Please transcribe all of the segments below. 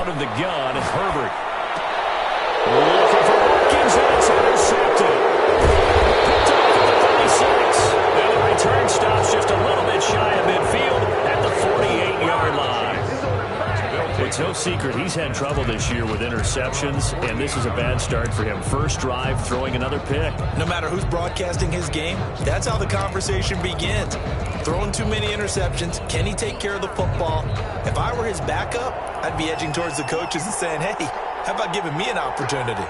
out of the gun, Herbert. Looking for Watkins, and it's intercepted. Picked off at the 36. And the return stops just a little bit shy of midfield at the 48-yard line. It's no secret he's had trouble this year with interceptions, and this is a bad start for him. First drive, throwing another pick. No matter who's broadcasting his game, that's how the conversation begins. Throwing too many interceptions, can he take care of the football? If I were his backup, I'd be edging towards the coaches and saying, hey, how about giving me an opportunity?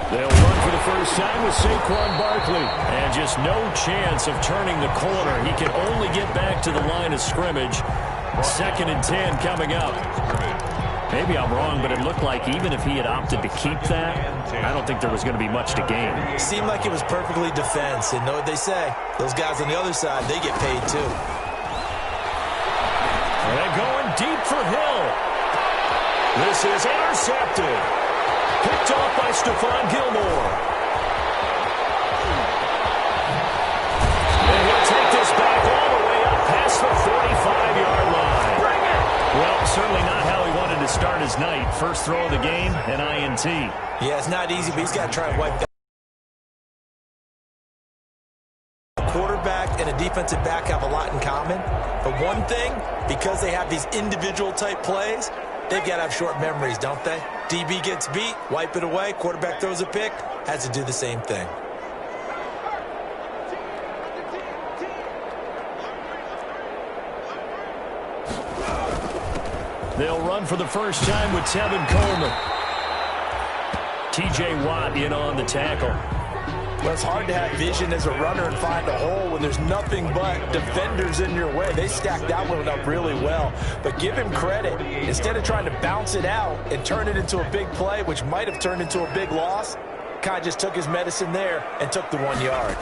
They'll run for the first time with Saquon Barkley. And just no chance of turning the corner. He can only get back to the line of scrimmage. 2nd and 10 coming up. Maybe I'm wrong, but it looked like even if he had opted to keep that, I don't think there was going to be much to gain. It seemed like it was perfectly defense. And know what they say? Those guys on the other side, they get paid too. And going deep for Hill. This is intercepted. Picked off by Stephon Gilmore. And he'll take this back all the way up past the 45-yard line. Bring it! Well, certainly not how he wanted to start his night. First throw of the game, an INT. Yeah, it's not easy, but he's got to try and wipe that. A quarterback and a defensive back have a lot in common. But one thing, because they have these individual type plays, they've got to have short memories, don't they? DB gets beat, wipe it away, quarterback throws a pick, has to do the same thing. They'll run for the first time with Tevin Coleman. T.J. Watt in on the tackle. Well, it's hard to have vision as a runner and find a hole when there's nothing but defenders in your way. They stacked that one up really well. But give him credit. Instead of trying to bounce it out and turn it into a big play, which might have turned into a big loss, kind of just took his medicine there and took the 1 yard.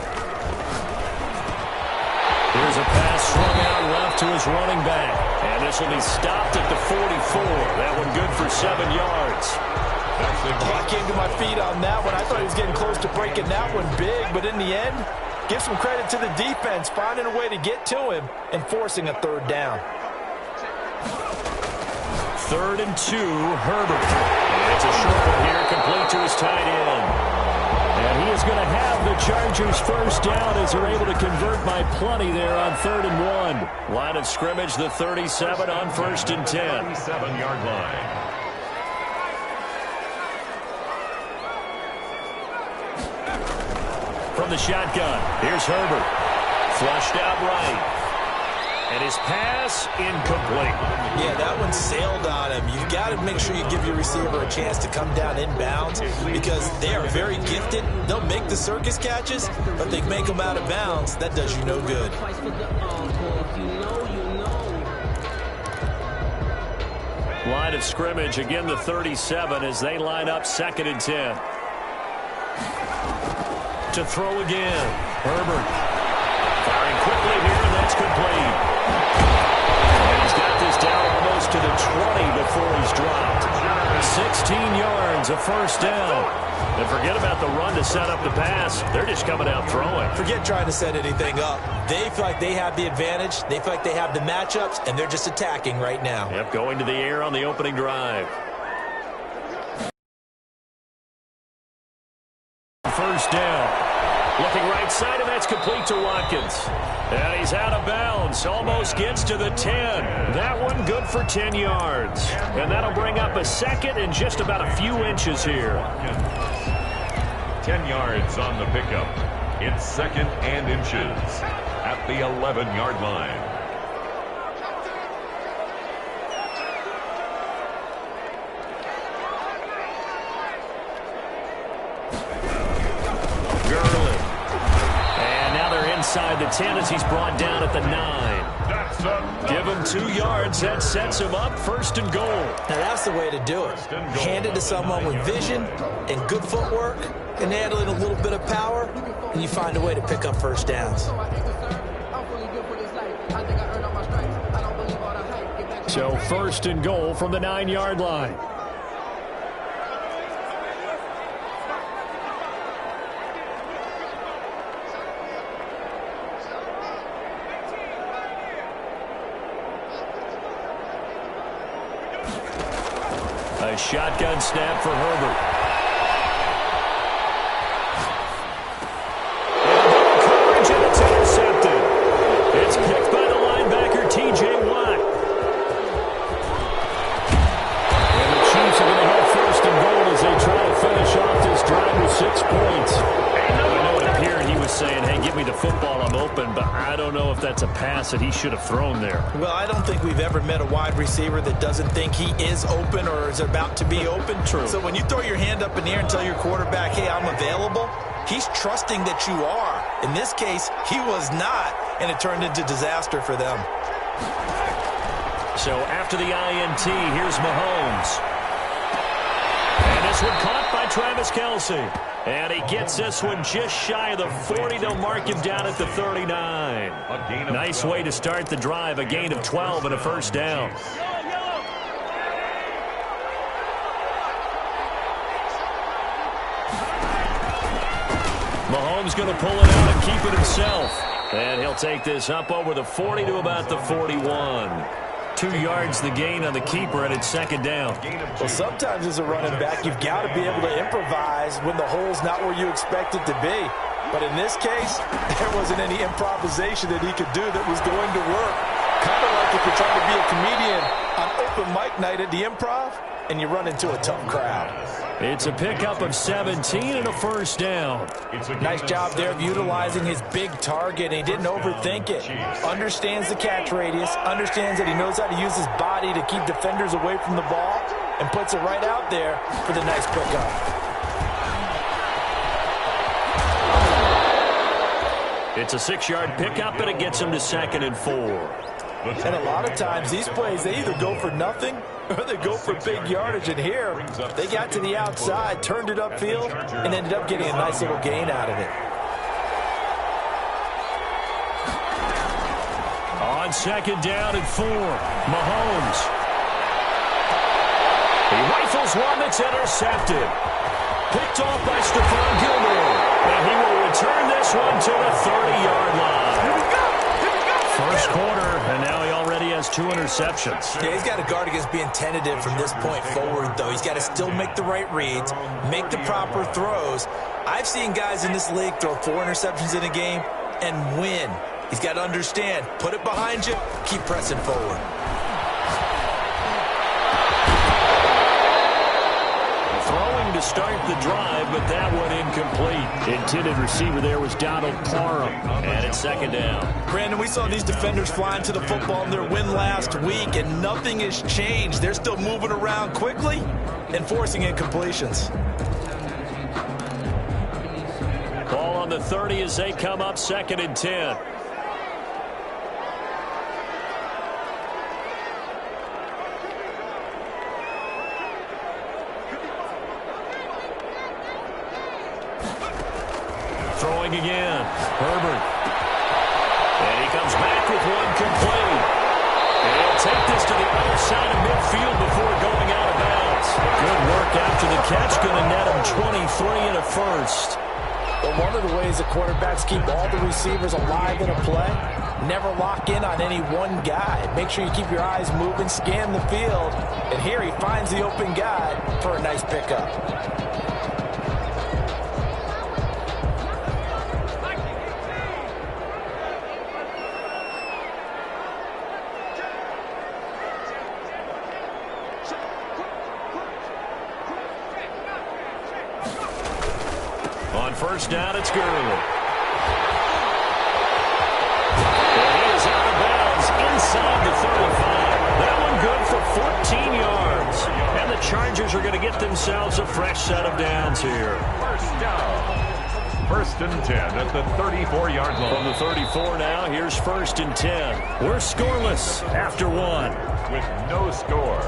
Here's a pass swung out left to his running back. And this will be stopped at the 44. That one good for 7 yards. I came to my feet on that one. I thought he was getting close to breaking that one big, but in the end, give some credit to the defense, finding a way to get to him and forcing a third down. 3rd and 2, Herbert. And it's a short one here, complete to his tight end. And he is going to have the Chargers first down as they're able to convert by plenty there on 3rd and 1. Line of scrimmage, the 37 on 1st and 10. 37-yard line. From the shotgun, here's Herbert. Flushed out right. And his pass incomplete. Yeah, that one sailed on him. You've got to make sure you give your receiver a chance to come down inbounds because they are very gifted. They'll make the circus catches, but they make them out of bounds. That does you no good. Line of scrimmage, again the 37 as they line up 2nd and 10. To throw again. Herbert. Firing quickly here, and that's complete. And he's got this down almost to the 20 before he's dropped. 16 yards, a first down. And forget about the run to set up the pass. They're just coming out throwing. Forget trying to set anything up. They feel like they have the advantage. They feel like they have the matchups, and they're just attacking right now. Yep, going to the air on the opening drive. First down. Looking right side, and that's complete to Watkins. And he's out of bounds. Almost gets to the 10. That one good for 10 yards. And that'll bring up a 2nd and just about a few inches here. 10 yards on the pickup. It's 2nd and inches at the 11-yard line. Inside the 10 as he's brought down at the 9. Give him 2 yards. That sets him up 1st and goal. Now that's the way to do it. Hand it to someone with vision and good footwork and handle it a little bit of power, and you find a way to pick up first downs. So first and goal from the 9-yard line. A shotgun snap for Herbert. And it's intercepted. It's picked by the linebacker, T.J. Watt. And the Chiefs are going to have first and goal as they try to finish off this drive with 6 points. I know it appeared he was saying, hey, give me the football, I'm open, but I don't know if that's a pass that he should have thrown there. Well, I don't think we've ever met a wide receiver that doesn't think he is open or is about to be open. True. So when you throw your hand up in the air and tell your quarterback, hey, I'm available, he's trusting that you are. In this case, he was not, and it turned into disaster for them. So after the INT, here's Mahomes. And this one caught by Travis Kelce. And he gets this one just shy of the 40. They'll mark him down at the 39. Nice way to start the drive. A gain of 12 and a first down. Mahomes going to pull it out and keep it himself. And he'll take this up over the 40 to about the 41. 2 yards the gain on the keeper, and it's second down. Well, sometimes as a running back, you've got to be able to improvise when the hole's not where you expect it to be. But in this case, there wasn't any improvisation that he could do that was going to work. Kind of like if you're trying to be a comedian on open mic night at the Improv, and you run into a tough crowd. It's a pickup of 17 and a first down. Nice job there of utilizing his big target. He didn't overthink it. Understands the catch radius. Understands that he knows how to use his body to keep defenders away from the ball. And puts it right out there for the nice pickup. It's a 6-yard pickup, and it gets him to 2nd and 4. And a lot of times these plays, they either go for nothing or they go for big yardage. And here, they got to the outside, turned it upfield, and ended up getting a nice little gain out of it. On 2nd down and 4, Mahomes. He rifles one that's intercepted. Picked off by Stephon Gilmore. And he will return this one to the 30-yard line. Here we go. First quarter, and now he already has 2 interceptions. Yeah, he's got to guard against being tentative from this point forward, though. He's got to still make the right reads, make the proper throws. I've seen guys in this league throw 4 interceptions in a game and win. He's got to understand, put it behind you, keep pressing forward. Throwing to start the drive, but that one incomplete. Intended receiver there was Donald Parham, and it's 2nd down. Brandon, we saw these defenders flying to the football in their win last week, and nothing has changed. They're still moving around quickly and forcing incompletions. Ball on the 30 as they come up 2nd and 10. Throwing again. Herbert. And he comes back with one complete. And he'll take this to the other side of midfield before going out of bounds. Good work after the catch. Going to net him 23 and a first. But one of the ways the quarterbacks keep all the receivers alive in a play, never lock in on any one guy. Make sure you keep your eyes moving, scan the field. And here he finds the open guy for a nice pickup. First down, it's Gurley. And he is out of bounds inside the 35. That one good for 14 yards. And the Chargers are going to get themselves a fresh set of downs here. First down. 1st and 10 at the 34-yard line. From the 34 now, here's 1st and 10. We're scoreless after 1. With no score.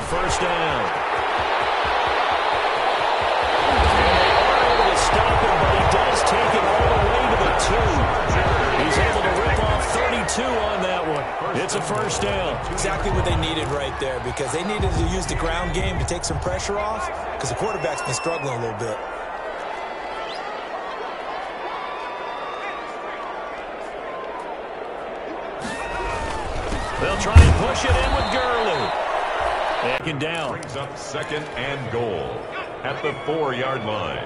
first down. And they are able to stop him, but he does take it all the way to the 2. He's able to rip off 32 on that one. It's a first down. Exactly what they needed right there, because they needed to use the ground game to take some pressure off, because the quarterback's been struggling a little bit. They'll try and push it in with Gurley. Second down. Brings up second and goal at the 4-yard line.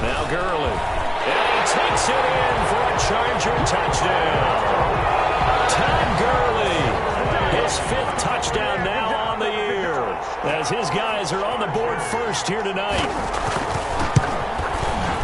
Now Gurley. And he takes it in for a Charger touchdown. Todd Gurley, his 5th touchdown now on the year, as his guys are on the board first here tonight.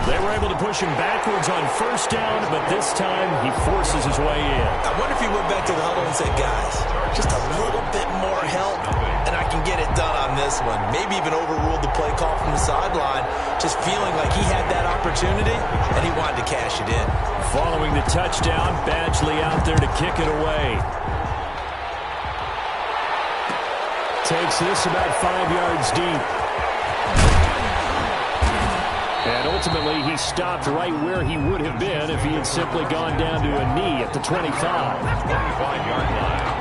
They were able to push him backwards on first down, but this time he forces his way in. I wonder if he went back to the huddle and said, guys, just a little bit more help, and I can get it done on this one. Maybe even overruled the play call from the sideline, just feeling like he had that opportunity, and he wanted to cash it in. Following the touchdown, Badgley out there to kick it away. Takes this about 5 yards deep. And ultimately, he stopped right where he would have been if he had simply gone down to a knee at the 25. 25-yard line.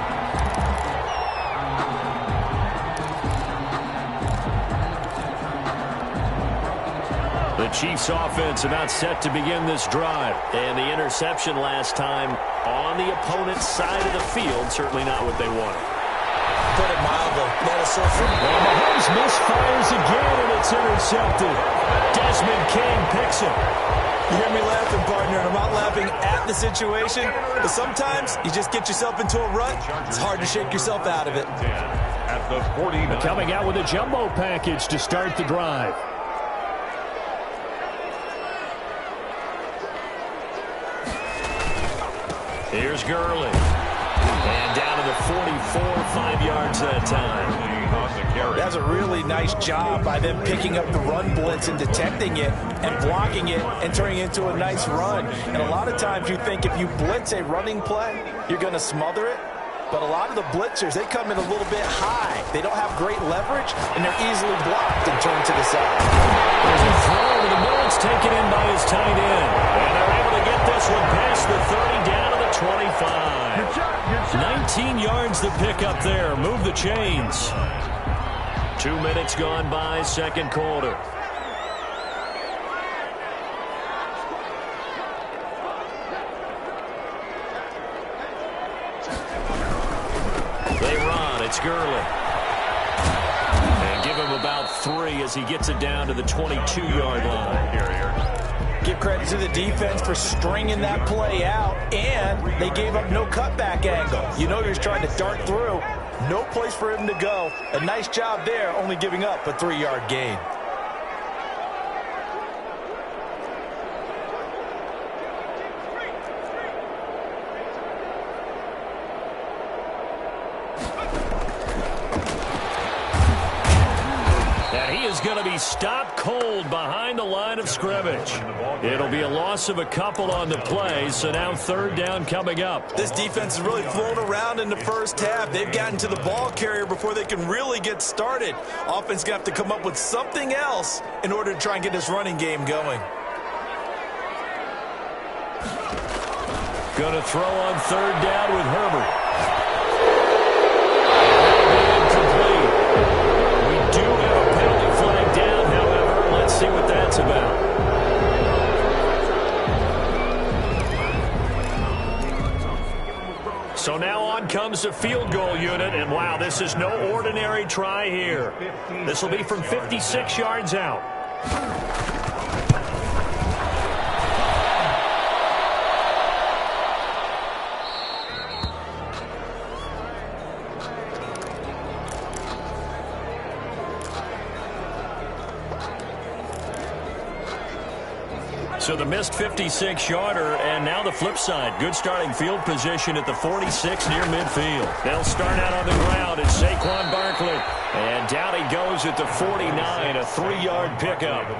The Chiefs offense about set to begin this drive. And the interception last time on the opponent's side of the field, certainly not what they wanted. Put it mildly. Let us surf it. And Mahomes misfires again, and it's intercepted. Desmond King picks it. You hear me laughing, partner, and I'm not laughing at the situation, but sometimes you just get yourself into a rut. It's hard to shake yourself out of it. At the 49. Coming out with a jumbo package to start the drive. Here's Gurley. And down to the 44, 5 yards that time. That's a really nice job by them picking up the run blitz and detecting it and blocking it and turning it into a nice run. And a lot of times you think if you blitz a running play, you're going to smother it. But a lot of the blitzers, they come in a little bit high. They don't have great leverage, and they're easily blocked and turned to the side. There's a throw over the middle. It's taken in by his tight end. And they're able to get this one past the 30 down to the 25. 19 yards to pick up there. Move the chains. 2 minutes gone by, second quarter. They run. It's Gurley. And give him about 3 as he gets it down to the 22-yard line. Give credit to the defense for stringing that play out, and they gave up no cutback angle. You know you're trying to dart through. No place for him to go. A nice job there, only giving up a 3-yard gain. And he is going to be stopped cold behind the line of scrimmage. It'll be a loss of a couple on the play, so now third down coming up. This defense has really flown around in the first half. They've gotten to the ball carrier before they can really get started. Offense going to have to come up with something else in order to try and get this running game going. Going to throw on third down with Herbert. We do have a penalty flag down, however. Let's see what that's about. So now on comes the field goal unit, and wow, this is no ordinary try here. This will be from 56 yards out. So the missed 56-yarder, and now the flip side. Good starting field position at the 46 near midfield. They'll start out on the ground. It's Saquon Barkley. And down he goes at the 49, a 3-yard pickup.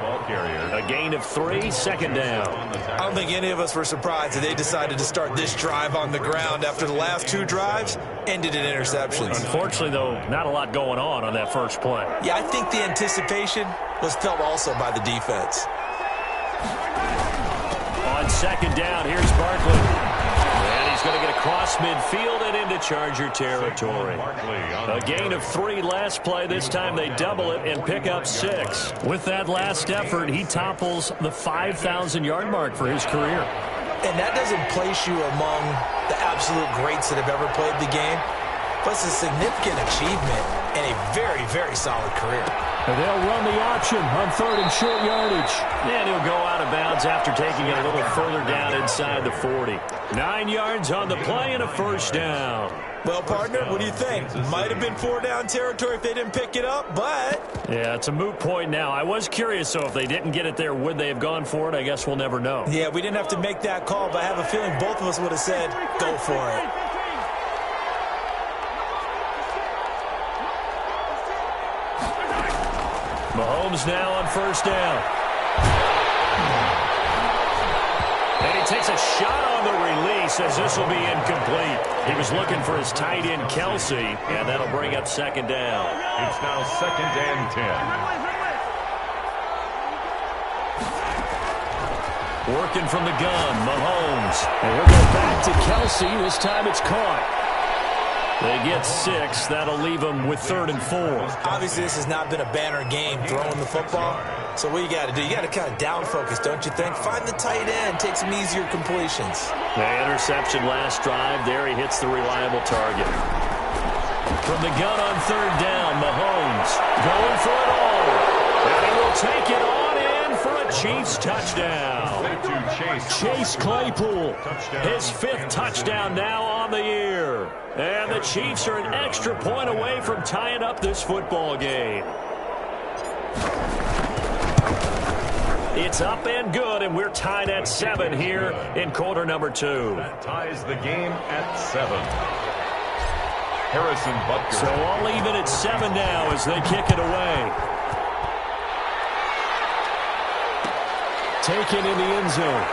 A gain of 3, second down. I don't think any of us were surprised that they decided to start this drive on the ground after the last 2 drives ended in interceptions. Unfortunately, though, not a lot going on that first play. Yeah, I think the anticipation was felt also by the defense. On second down, here's Barkley. And he's going to get across midfield and into Charger territory. A gain of 3 last play. This time they double it and pick up 6. With that last effort, he topples the 5,000-yard mark for his career. And that doesn't place you among the absolute greats that have ever played the game, but it's a significant achievement and a very, very solid career. And they'll run the option on 3rd and short yardage. And he'll go out of bounds after taking it a little further down inside the 40. 9 yards on the play and a first down. Well, partner, what do you think? Might have been 4-down territory if they didn't pick it up, but... Yeah, it's a moot point now. I was curious, so if they didn't get it there, would they have gone for it? I guess we'll never know. Yeah, we didn't have to make that call, but I have a feeling both of us would have said, go for it. Mahomes now on first down. And he takes a shot on the release as this will be incomplete. He was looking for his tight end, Kelsey, and that'll bring up second down. It's now 2nd and 10. Working from the gun, Mahomes. And he'll go back to Kelsey. This time it's caught. They get 6. That'll leave them with 3rd and 4. Obviously, this has not been a banner game throwing the football. So what you got to do, you got to kind of down focus, don't you think? Find the tight end, take some easier completions. The interception last drive. There he hits the reliable target. From the gun on 3rd down, Mahomes going for it all. And he will take it on in for a Chiefs touchdown. Chase Claypool, his 5th touchdown now on the year. And the Chiefs are an extra point away from tying up this football game. It's up and good, and we're tied at 7 here in quarter number 2. That ties the game at 7. Harrison Butker. So all even at 7 now as they kick it away. Taken in the end zone.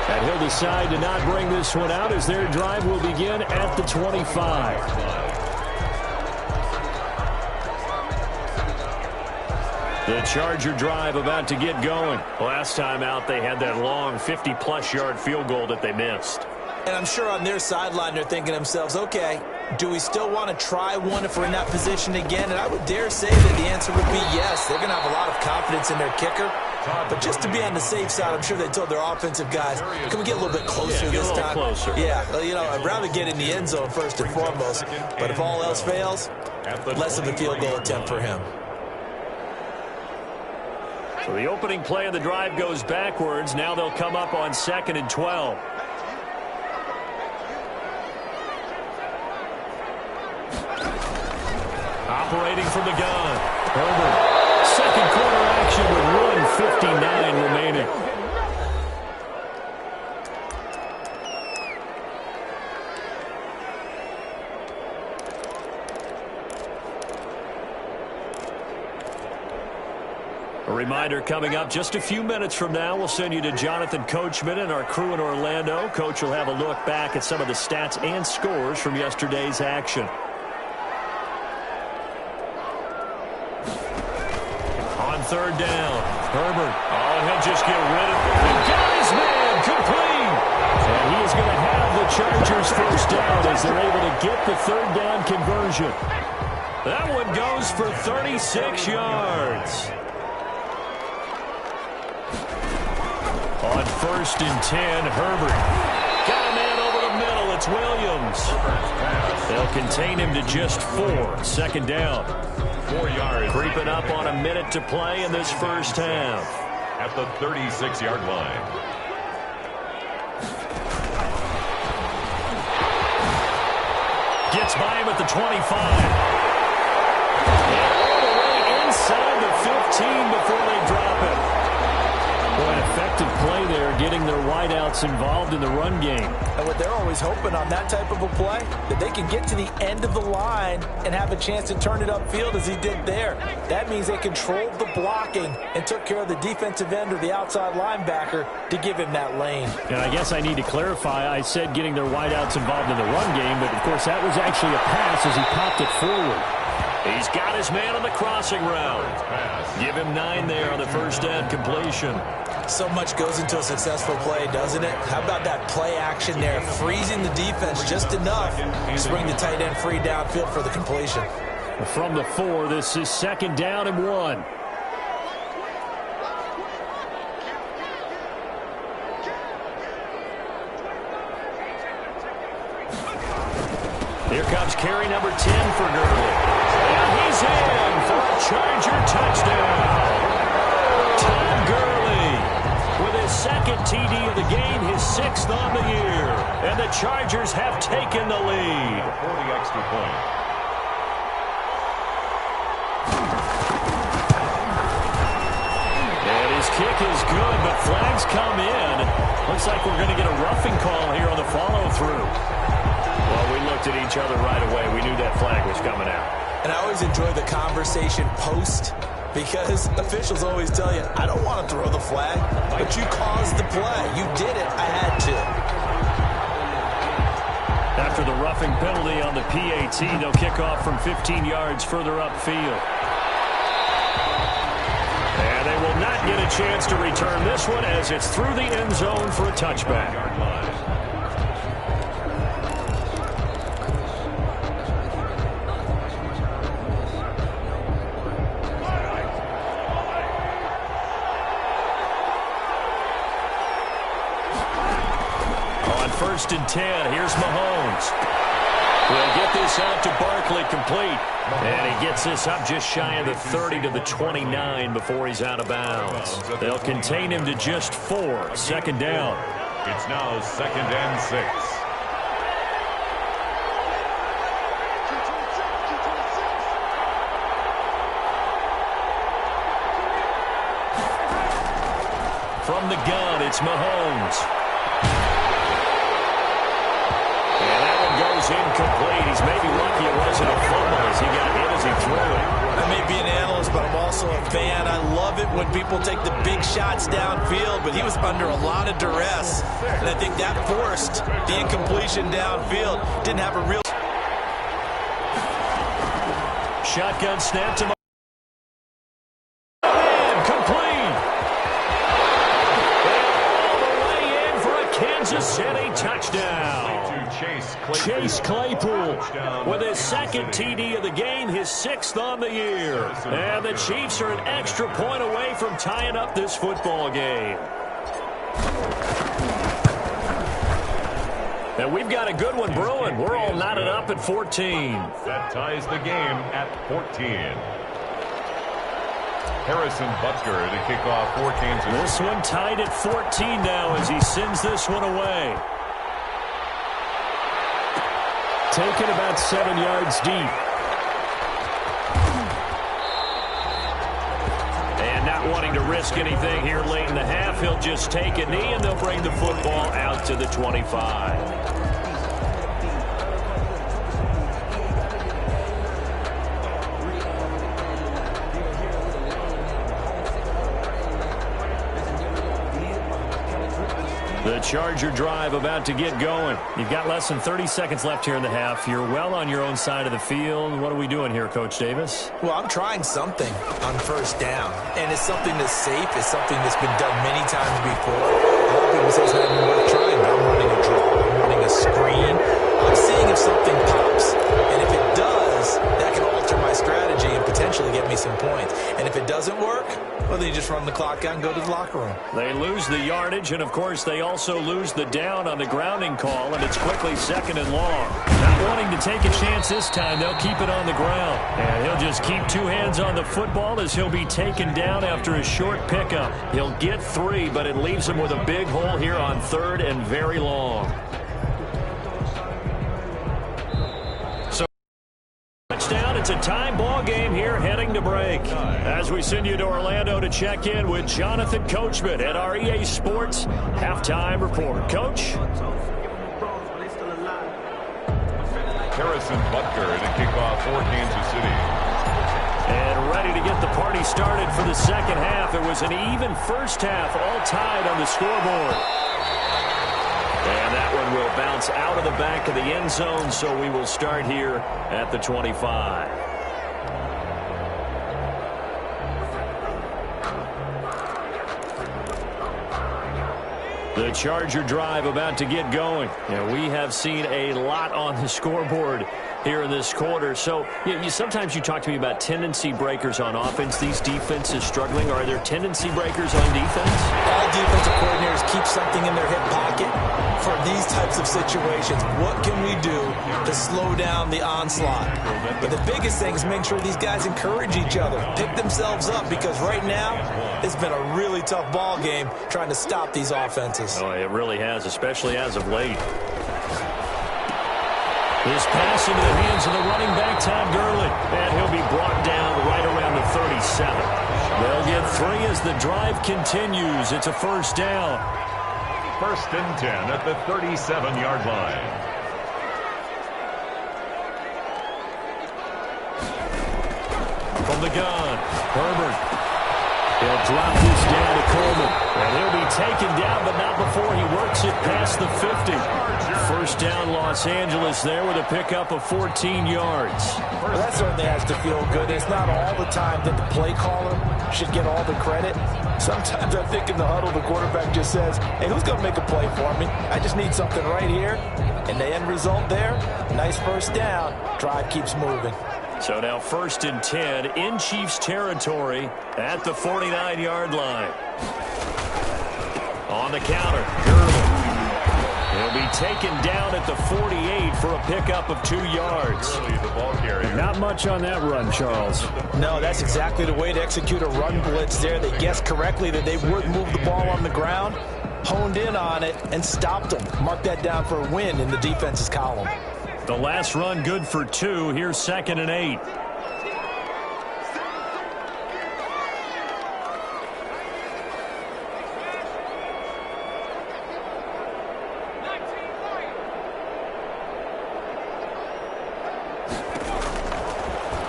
And he'll decide to not bring this one out as their drive will begin at the 25. The Charger drive about to get going. Last time out, they had that long 50-plus yard field goal that they missed. And I'm sure on their sideline they're thinking to themselves, okay, do we still want to try one if we're in that position again? And I would dare say that the answer would be yes. They're going to have a lot of confidence in their kicker. But just to be on the safe side, I'm sure they told their offensive guys, can we get a little bit closer this time? Closer. Yeah, well, you know, I'd rather get in the end zone first and foremost. But if all else fails, less of a field goal attempt for him. So the opening play of the drive goes backwards. Now they'll come up on 2nd and 12. Operating from the gun. Herbert. Second quarter action with 1:59 remaining. A reminder coming up just a few minutes from now, we'll send you to Jonathan Coachman and our crew in Orlando. Coach will have a look back at some of the stats and scores from yesterday's action. On 3rd down, Herbert. Oh, he'll just get rid of it. He got his man complete. And he is going to have the Chargers first down as they're able to get the 3rd down conversion. That one goes for 36 yards. On 1st and 10, Herbert. Got a man over the middle. It's Williams. They'll contain him to just 4. 2nd down. 4 yards. Creeping up on a minute to play in this first half. At the 36-yard line. Gets by him at the 25. And all the way inside the 15 before they drop it. getting their wideouts involved in the run game. And what they're always hoping on that type of a play, that they can get to the end of the line and have a chance to turn it upfield as he did there. That means they controlled the blocking and took care of the defensive end or the outside linebacker to give him that lane. And I guess I need to clarify, I said getting their wideouts involved in the run game, but of course that was actually a pass as he popped it forward. He's got his man on the crossing route. Give him 9 there on the first down completion. So much goes into a successful play, doesn't it? How about that play action there, freezing the defense just enough to bring the tight end free downfield for the completion. From the 4, this is 2nd down and 1. Here comes carry number 10 for Gurley. And he's in for a Charger touchdown. Todd Gurley with his 2nd TD of the game, his 6th on the year. And the Chargers have taken the lead. For the extra point. And his kick is good, but flags come in. Looks like we're going to get a roughing call here on the follow-through. Well, we looked at each other right away. We knew that flag was coming out. And I always enjoy the conversation post because officials always tell you, I don't want to throw the flag, but you caused the play. You did it. I had to. After the roughing penalty on the PAT, they'll kick off from 15 yards further upfield. And they will not get a chance to return this one as it's through the end zone for a touchback. On 1st and 10, here's Mahomes. We'll get this out to Barkley complete. And he gets this up just shy of the 30 to the 29 before he's out of bounds. They'll contain him to just 4. 2nd down. It's now 2nd and 6. From the gun, it's Mahomes. Goes incomplete. He's maybe lucky it wasn't a fumble as he got hit as he threw it. I may be an analyst, but I'm also a fan. I love it when people take the big shots downfield, but he was under a lot of duress. And I think that forced the incompletion downfield. Didn't have a real... Shotgun snap to and complete. All the way in for a Kansas City touchdown. Chase Claypool with his 2nd TD of the game, his 6th on the year. And the Chiefs are an extra point away from tying up this football game. And we've got a good one brewing. We're all knotted up at 14. That ties the game at 14. Harrison Butker to kick off for Kansas. This one tied at 14 now as he sends this one away. Taken about 7 yards deep. And not wanting to risk anything here late in the half, he'll just take a knee and they'll bring the football out to the 25. The Charger drive about to get going. You've got less than 30 seconds left here in the half. You're well on your own side of the field. What are we doing here, Coach Davis? Well, I'm trying something on 1st down, and it's something that's safe. It's something that's been done many times before. A lot of people say it's not even worth trying, but I'm running a draw. I'm running a screen. I'm seeing if something pops, and if it does, that can alter my strategy and potentially get me some points. And if it doesn't work, well, then you just run the clock out and go to the locker room. They lose the yardage, and, of course, they also lose the down on the grounding call, and it's quickly 2nd and long. Not wanting to take a chance this time, they'll keep it on the ground. And he'll just keep 2 hands on the football as he'll be taken down after a short pickup. He'll get 3, but it leaves him with a big hole here on 3rd and very long. So touchdown it's a tie ball game here heading to break. As we send you to Orlando to check in with Jonathan Coachman at our EA Sports Halftime Report. Coach? Harrison Butker in a kickoff for Kansas City. And ready to get the party started for the second half. It was an even first half, all tied on the scoreboard. And that one will bounce out of the back of the end zone, so we will start here at the 25. The Charger drive about to get going. And we have seen a lot on the scoreboard here in this quarter. So sometimes you talk to me about tendency breakers on offense. These defenses struggling. Are there tendency breakers on defense? All defensive coordinators keep something in their hip pocket for these types of situations. What can we do to slow down the onslaught? But the biggest thing is make sure these guys encourage each other, pick themselves up, because right now it's been a really tough ball game trying to stop these offenses. Oh, it really has, especially as of late. This pass into the hands of the running back, Todd Gurley. And he'll be brought down right around the 37. They'll get 3 as the drive continues. It's a first down. 1st and 10 at the 37-yard line. From the gun, Herbert. He'll drop this down to Coleman. And he'll be taken down, but not before he works it past the 50. First down, Los Angeles there with a pickup of 14 yards. Well, that certainly has to feel good. It's not all the time that the play caller should get all the credit. Sometimes I think in the huddle, the quarterback just says, hey, who's going to make a play for me? I just need something right here. And the end result there, nice first down. Drive keeps moving. So now 1st and 10 in Chiefs territory at the 49-yard line. On the counter, Gurley. He'll be taken down at the 48 for a pickup of 2 yards. The ball carrier. Not much on that run, Charles. No, that's exactly the way to execute a run blitz there. They guessed correctly that they would move the ball on the ground, honed in on it, and stopped them. Mark that down for a win in the defense's column. The last run good for 2. Here's 2nd and 8.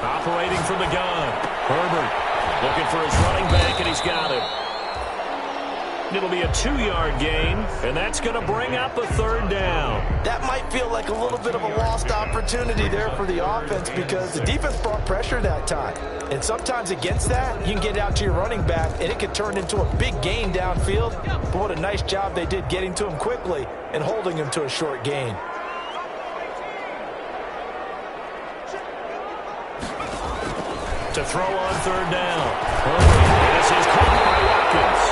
Operating from the gun. Herbert looking for his running back, and he's got him. It'll be a 2-yard gain, and that's going to bring up a 3rd down. That might feel like a little bit of a lost opportunity there for the offense because the defense brought pressure that time. And sometimes against that, you can get out to your running back, and it can turn into a big gain downfield. But what a nice job they did getting to him quickly and holding him to a short gain. To throw on 3rd down. This is caught by Watkins.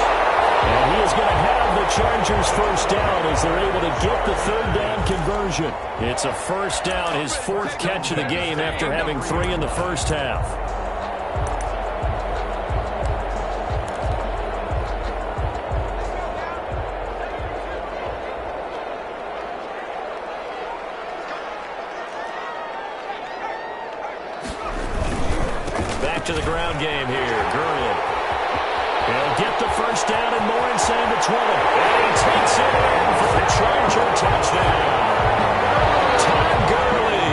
And he is going to have the Chargers first down as they're able to get the 3rd down conversion. It's a first down, his 4th catch of the game after having 3 in the first half. Back to the ground game here. Gurley. He'll get the first down and more inside the 20. And he takes it in for the Charger touchdown. Todd Gurley,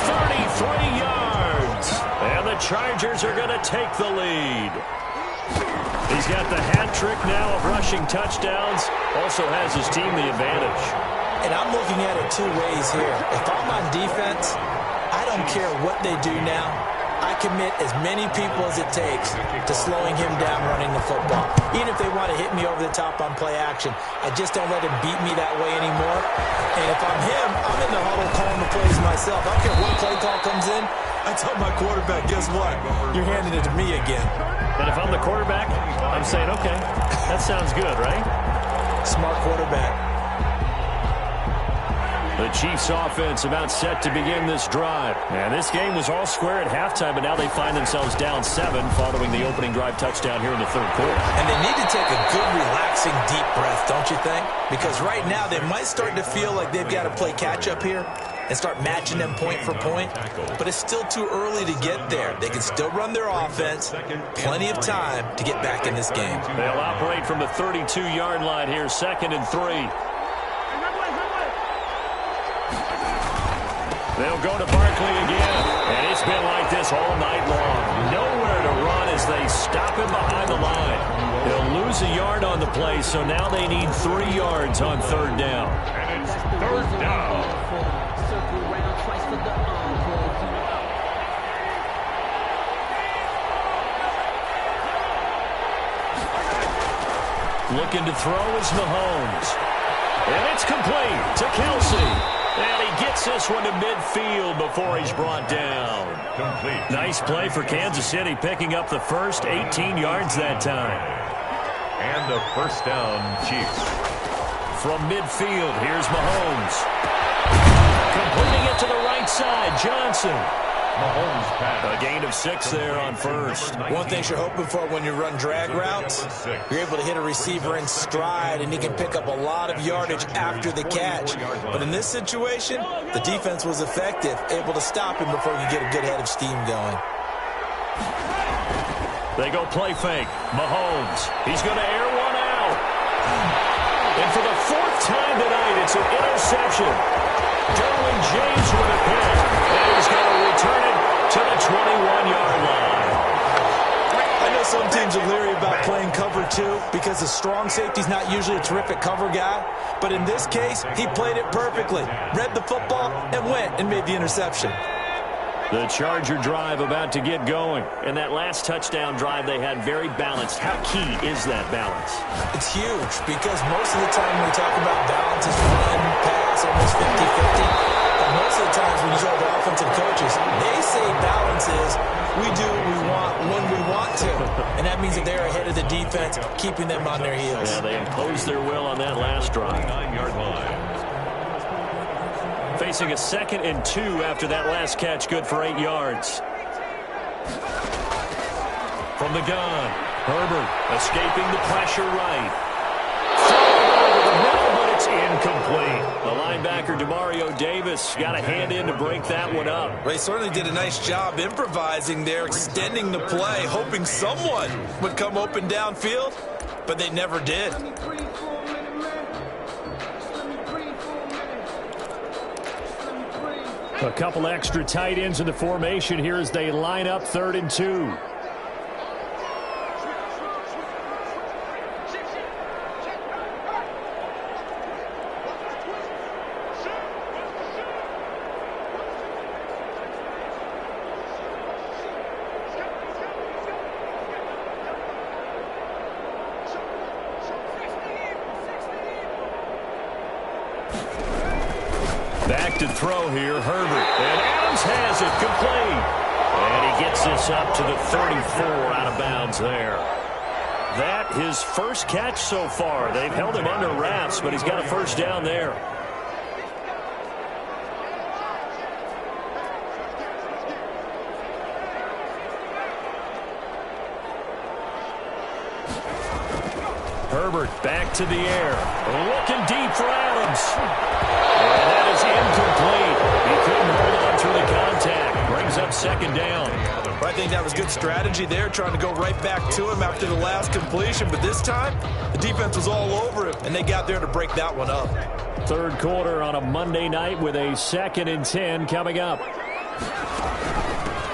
33 yards. And the Chargers are going to take the lead. He's got the hat trick now of rushing touchdowns. Also has his team the advantage. And I'm looking at it 2 ways here. If I'm on defense, I don't care what they do now. I commit as many people as it takes to slowing him down running the football. Even if they want to hit me over the top on play action, I just don't let him beat me that way anymore. And if I'm him, I'm in the huddle calling the plays myself. I don't care what play call comes in. I tell my quarterback, guess what? You're handing it to me again. And if I'm the quarterback, I'm saying, okay, that sounds good, right? Smart quarterback. The Chiefs offense about set to begin this drive. And this game was all square at halftime, but now they find themselves down 7 following the opening drive touchdown here in the 3rd quarter. And they need to take a good, relaxing, deep breath, don't you think? Because right now they might start to feel like they've got to play catch-up here. and start matching them point for point. But it's still too early to get there. They can still run their offense. Plenty of time to get back in this game. They'll operate from the 32-yard line here, 2nd and 3. They'll go to Barkley again. And it's been like this all night long. Nowhere to run as they stop him behind the line. They'll lose a yard on the play, so now they need 3 yards on 3rd down. And it's 3rd down. Looking to throw is Mahomes. And it's complete to Kelsey. And he gets this one to midfield before he's brought down. Complete. Nice play for Kansas City, picking up the first 18 yards that time. And the 1st down, Chiefs. From midfield, here's Mahomes. Completing it to the right side, Johnson. Mahomes pass. A gain of 6 there on 1st. One thing you're hoping for when you run drag routes, you're able to hit a receiver in stride, and he can pick up a lot of yardage after the catch. But in this situation, the defense was effective, able to stop him before he could get a good head of steam going. They go play fake. Mahomes. He's going to air one out. And for the 4th time tonight, it's an interception. Derwin James with a pick. And he's going to return it to the 21-yard line. I know some teams are leery about playing cover 2 because the strong safety's not usually a terrific cover guy. But in this case, he played it perfectly. Read the football and went and made the interception. The Charger drive about to get going. And that last touchdown drive they had very balanced. How key is that balance? It's huge because most of the time when we talk about balance is run, pass, almost 50-50. But most of the times when you talk to offensive coaches, they say balance is we do what we want when we want to. And that means that they're ahead of the defense, keeping them on their heels. Yeah, they imposed their will on that last drive. 9-yard line. Facing a 2nd and 2 after that last catch, good for 8 yards. From the gun, Herbert escaping the pressure right. Thrown over the middle, but it's incomplete. The linebacker, Demario Davis, got a hand in to break that one up. They certainly did a nice job improvising there, extending the play, hoping someone would come open downfield, but they never did. A couple extra tight ends in the formation here as they line up 3rd and 2. Back to throw here, Herbert. And Adams has it, complete. And he gets this up to the 34, out of bounds there. That his first catch so far. They've held him under wraps, but he's got a 1st down there. Herbert back to the air. Looking deep for Adams. And that is incomplete. He couldn't hold on through the contact. Brings up 2nd down. I think that was good strategy there, trying to go right back to him after the last completion. But this time, the defense was all over him, and they got there to break that one up. 3rd quarter on a Monday night with a 2nd and 10 coming up.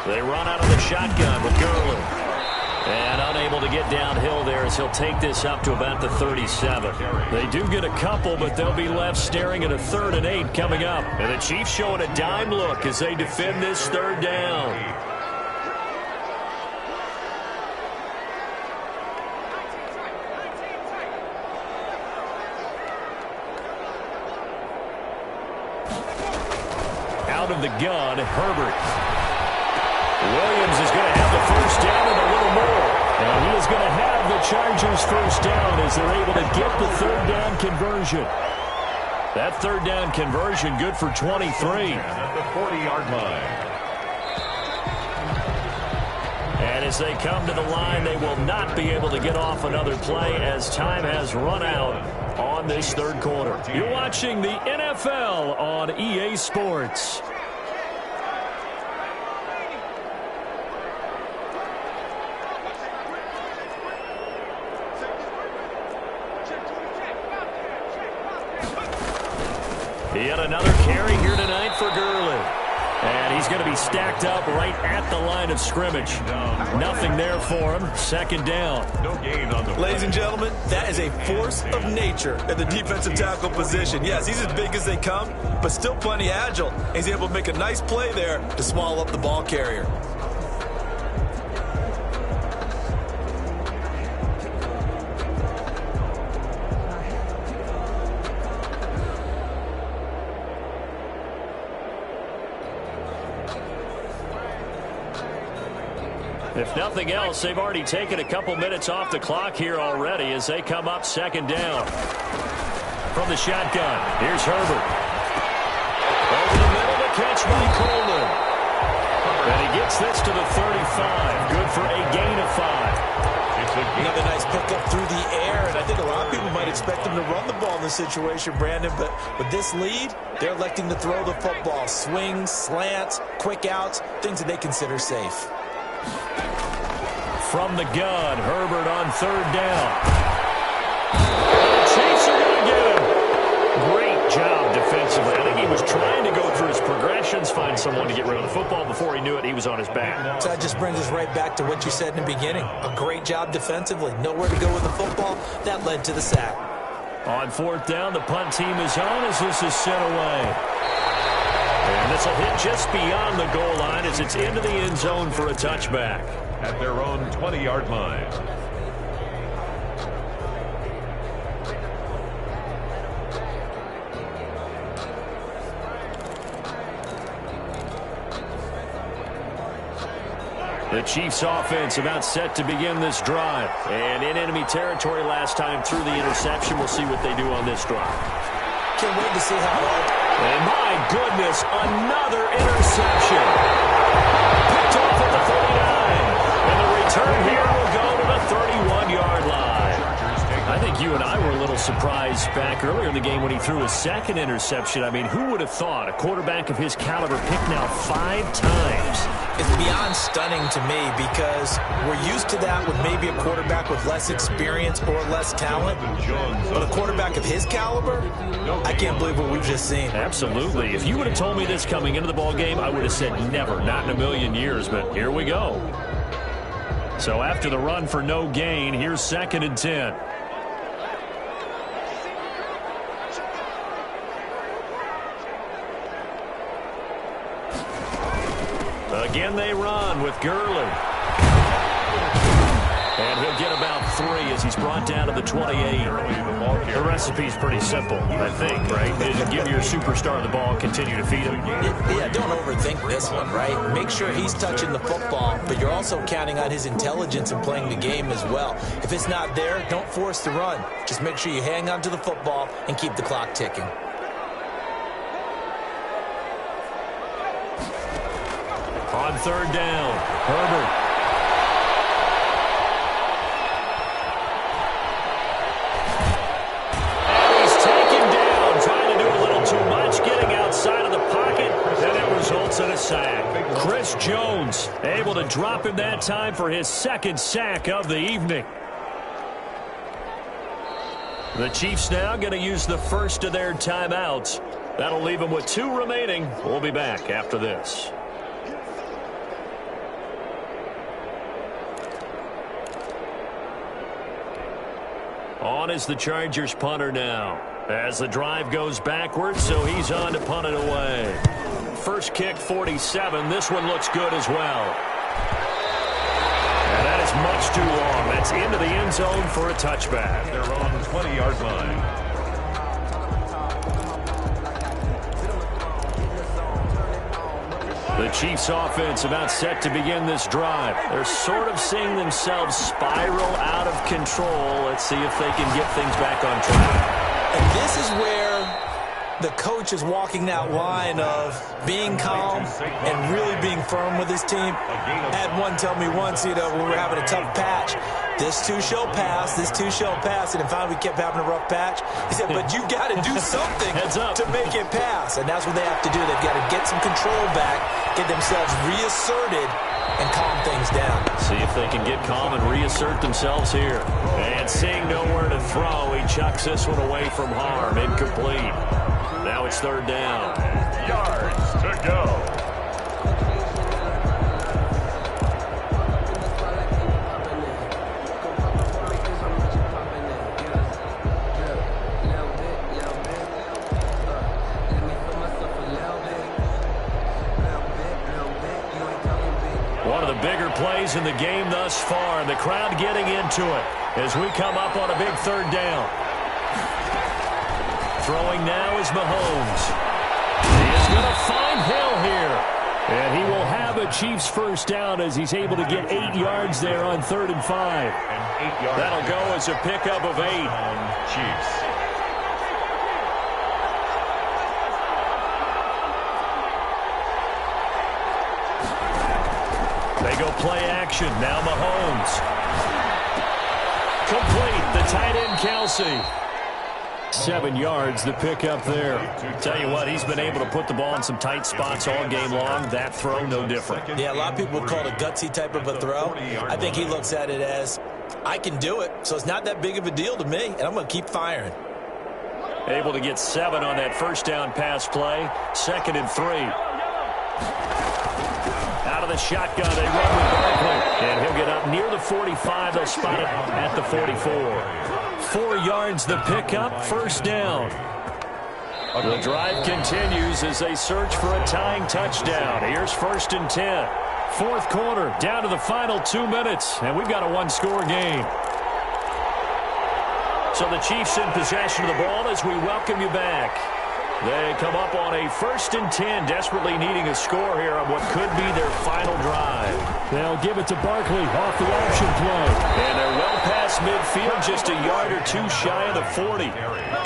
They run out of the shotgun with Gurley. And unable to get downhill there as he'll take this up to about the 37. They do get a couple, but they'll be left staring at a 3rd and 8 coming up. And the Chiefs showing a dime look as they defend this 3rd down. Out of the gun, Herbert. Williams is going to have the 1st down and a little more. And he is going to have the Chargers' 1st down as they're able to get the 3rd down conversion. That 3rd down conversion good for 23. At the 40-yard line. And as they come to the line, they will not be able to get off another play as time has run out on this third quarter. You're watching the NFL on EA Sports. He had another carry here tonight for Gurley. And he's going to be stacked up right at the line of scrimmage. Nothing there for him. Second down. No gain on the play. Ladies and gentlemen, that is a force of nature at the defensive tackle position. Yes, he's as big as they come, but still plenty agile. He's able to make a nice play there to swallow up the ball carrier. If nothing else, they've already taken a couple minutes off the clock here already as they come up second down. From the shotgun, here's Herbert. Over the middle, the catch by Coleman. And he gets this to the 35. Good for a gain of 5. Another nice pickup through the air, and I think a lot of people might expect him to run the ball in this situation, Brandon, but with this lead, they're electing to throw the football. Swings, slants, quick outs, things that they consider safe. From the gun, Herbert on third down. The Chiefs are going to get him. Great job defensively. I think he was trying to go through his progressions, find someone to get rid of the football. Before he knew it, he was on his back. So that just brings us right back to what you said in the beginning. A great job defensively. Nowhere to go with the football. That led to the sack. On fourth down, the punt team is on as this is sent away. And this will hit just beyond the goal line as it's into the end zone for a touchback. At their own 20-yard line. The Chiefs offense about set to begin this drive. And in enemy territory last time through the interception. We'll see what they do on this drive. Can't wait to see how. And my goodness, another interception. Picked off at the 39. And the return here will go to the 31-yard line. I think you and I were a little surprised back earlier in the game when he threw his second interception. I mean, who would have thought a quarterback of his caliber picked now 5 times? It's beyond stunning to me because we're used to that with maybe a quarterback with less experience or less talent. But a quarterback of his caliber, I can't believe what we've just seen. Absolutely. If you would have told me this coming into the ball game, I would have said never, not in a million years. But here we go. So after the run for no gain, here's 2nd and 10. Again they run with Gurley. And he'll get about 3 as he's brought down to the 28. The recipe's pretty simple, I think, right? Give your superstar the ball, continue to feed him. Yeah, don't overthink this one, right? Make sure he's touching the football, but you're also counting on his intelligence in playing the game as well. If it's not there, don't force the run. Just make sure you hang on to the football and keep the clock ticking. On third down, Herbert. And he's taken down, trying to do a little too much, getting outside of the pocket, and it results in a sack. Chris Jones able to drop him that time for his 2nd sack of the evening. The Chiefs now going to use the first of their timeouts. That'll leave them with 2 remaining. We'll be back after this. On is the Chargers punter now. As the drive goes backwards, so he's on to punt it away. First kick, 47. This one looks good as well. And that is much too long. That's into the end zone for a touchback. They're on the 20-yard line. The Chiefs offense about set to begin this drive. They're sort of seeing themselves spiral out of control. Let's see if they can get things back on track. And this is where the coach is walking that line of being calm and really being firm with his team. I had one tell me once, when we were having a tough patch, this too shall pass, this too shall pass, and then finally we kept having a rough patch. He said, but you got to do something to make it pass, and that's what they have to do. They've got to get some control back, get themselves reasserted, and calm things down. See if they can get calm and reassert themselves here. And seeing nowhere to throw, he chucks this one away from harm. Incomplete. Now it's third down. Yards to go. One of the bigger plays in the game thus far, and the crowd getting into it as we come up on a big third down. Throwing now is Mahomes. He is going to find Hill here. And he will have a Chiefs first down as he's able to get 8 yards there on 3rd and 5. That'll go as a pickup of 8. Chiefs. They go play action. Now Mahomes. Complete. The tight end, Kelsey. 7 yards, the pickup there. Tell you what, he's been able to put the ball in some tight spots all game long. That throw, no different. Yeah, a lot of people would call it a gutsy type of a throw. I think he looks at it as, I can do it, so it's not that big of a deal to me, and I'm going to keep firing. Able to get 7 on that first down pass play. 2nd and 3. Out of the shotgun, they run with Barkley. And he'll get up near the 45. They'll spot it at the 44. 4 yards the pickup, first down. The drive continues as they search for a tying touchdown. Here's 1st and 10. 4th quarter, down to the final 2 minutes, and we've got a one-score game. So the Chiefs in possession of the ball as we welcome you back. They come up on a 1st and 10, desperately needing a score here on what could be their final drive. They'll give it to Barkley off the option play. And they're well past midfield, just a yard or two shy of the 40.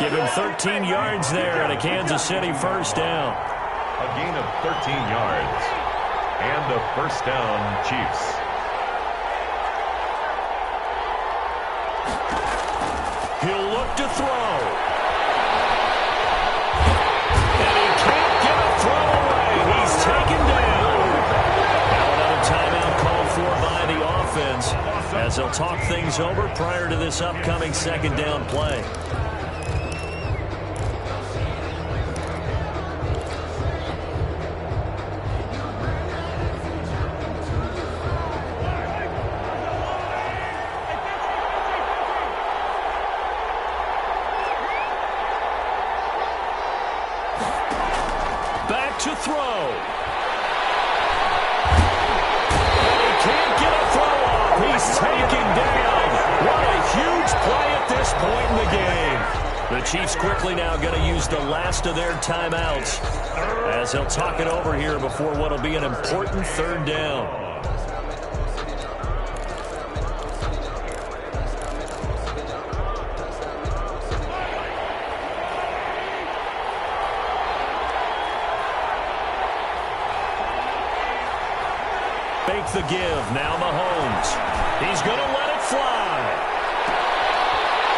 Give him 13 yards there and a Kansas City first down. A gain of 13 yards. And the first down, Chiefs. He'll look to throw. And he can't get a throw away. He's taken down. Now another timeout called for by the offense as they'll talk things over prior to this upcoming 2nd down play. To throw. And he can't get a throw off. He's taken down. What a huge play at this point in the game. The Chiefs quickly now going to use the last of their timeouts as they'll talk it over here before what will be an important 3rd down. Make the give. Now Mahomes. He's going to let it fly.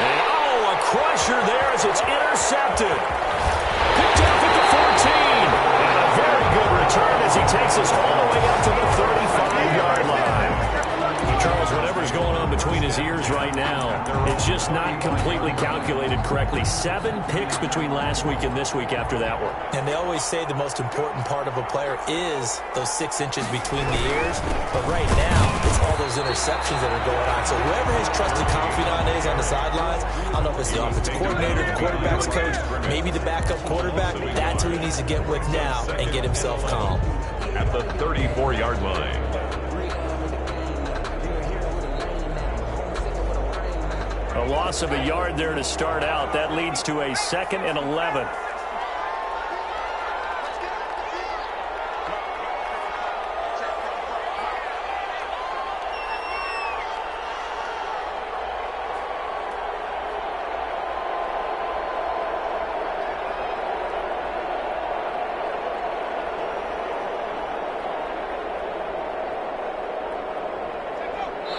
And, a crusher there as it's intercepted. Picked off at the 14. And a very good return as he takes us all the way up to the 35-yard line. Charles, whatever's going on between his ears right now, it's just not completely calculated correctly. 7 picks between last week and this week after that one. And they always say the most important part of a player is those 6 inches between the ears. But right now, it's all those interceptions that are going on. So whoever his trusted confidant is on the sidelines, I don't know if it's the offensive coordinator, the quarterback's coach, maybe the backup quarterback, that's who he needs to get with now and get himself calm. At the 34-yard line. A loss of a yard there to start out. That leads to a 2nd and 11.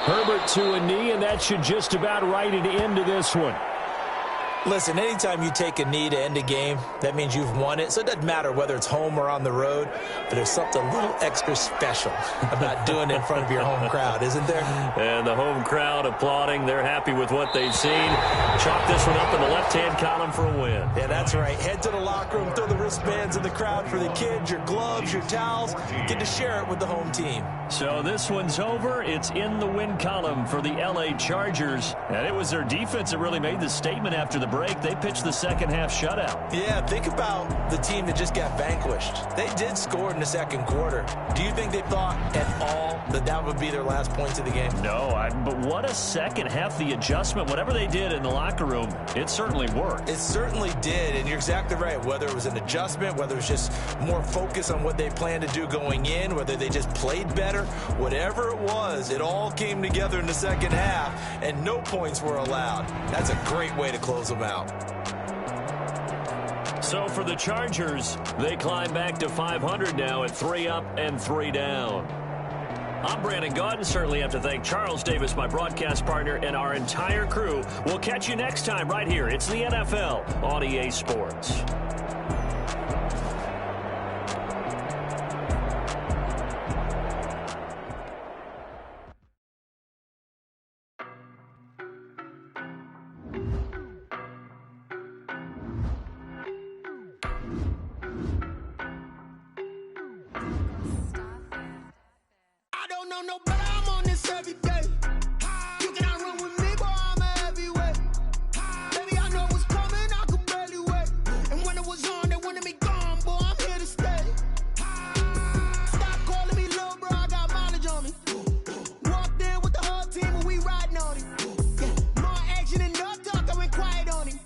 Herbert to a knee, and that should just about write it into this one. Listen, anytime you take a knee to end a game, that means you've won it. So it doesn't matter whether it's home or on the road, but there's something a little extra special about doing it in front of your home crowd, isn't there? And the home crowd applauding. They're happy with what they've seen. Chalk this one up in the left-hand column for a win. Yeah, that's right. Head to the locker room, throw the wristbands in the crowd for the kids, your gloves, your towels. Get to share it with the home team. So this one's over. It's in the win column for the L.A. Chargers. And it was their defense that really made the statement after the break. They pitched the second half shutout. Yeah, think about the team that just got vanquished. They did score in the second quarter. Do you think they thought at all that that would be their last points of the game? No, but what a second half. The adjustment, whatever they did in the locker room, it certainly worked. It certainly did, and you're exactly right. Whether it was an adjustment, whether it was just more focus on what they planned to do going in, whether they just played better, whatever it was, it all came together in the second half, and no points were allowed. That's a great way to close them out. So for the Chargers, they climb back to 500 now at 3 up and 3 down. I'm Brandon Gaudin. Certainly have to thank Charles Davis, my broadcast partner, and our entire crew. We'll catch you next time right here. It's the NFL on EA Sports. No, but I'm on this every day. You cannot run with me, boy, I'm a heavyweight. Baby, I know what's coming, I could barely wait. And when it was on, they wanted me gone, boy, I'm here to stay. Stop calling me little bro, I got mileage on me. Walked in with the whole team and we riding on him. Yeah, more action and no talk, I went quiet on him.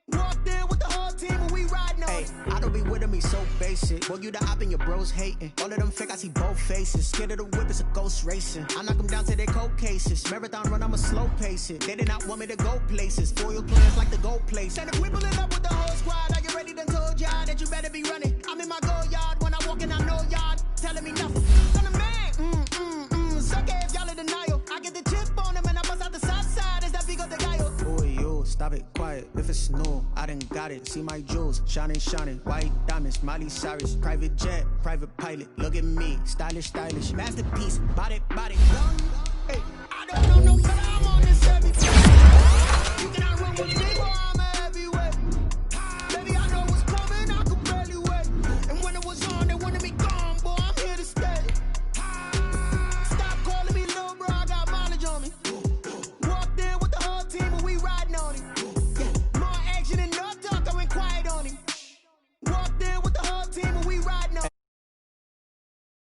Walked in with the whole team and we riding on him. I don't be with him, he's so basic. Boy, you the op and your bros hating. All of them fake, I see both faces. Scared of the whip, it's a ghost racing. I knock them down to their cold cases. Marathon run, I'ma slow pace it. They did not want me to go places. Foil plans like the gold place. And if we pulling up with the whole squad, are you ready? Done told y'all that you better be running. I'm in my go yard when I walk in, I know y'all telling me nothing. I'm the man, suck it if y'all in denial. I get the chip on him and I bust out the south side. Is that Vigo de Gallo? Boy, you, stop it, quiet. If it's new, I done got it. See my jewels, shining, white diamonds, Miley Cyrus, private jet, private pilot. Look at me, stylish, masterpiece, body, young, hey.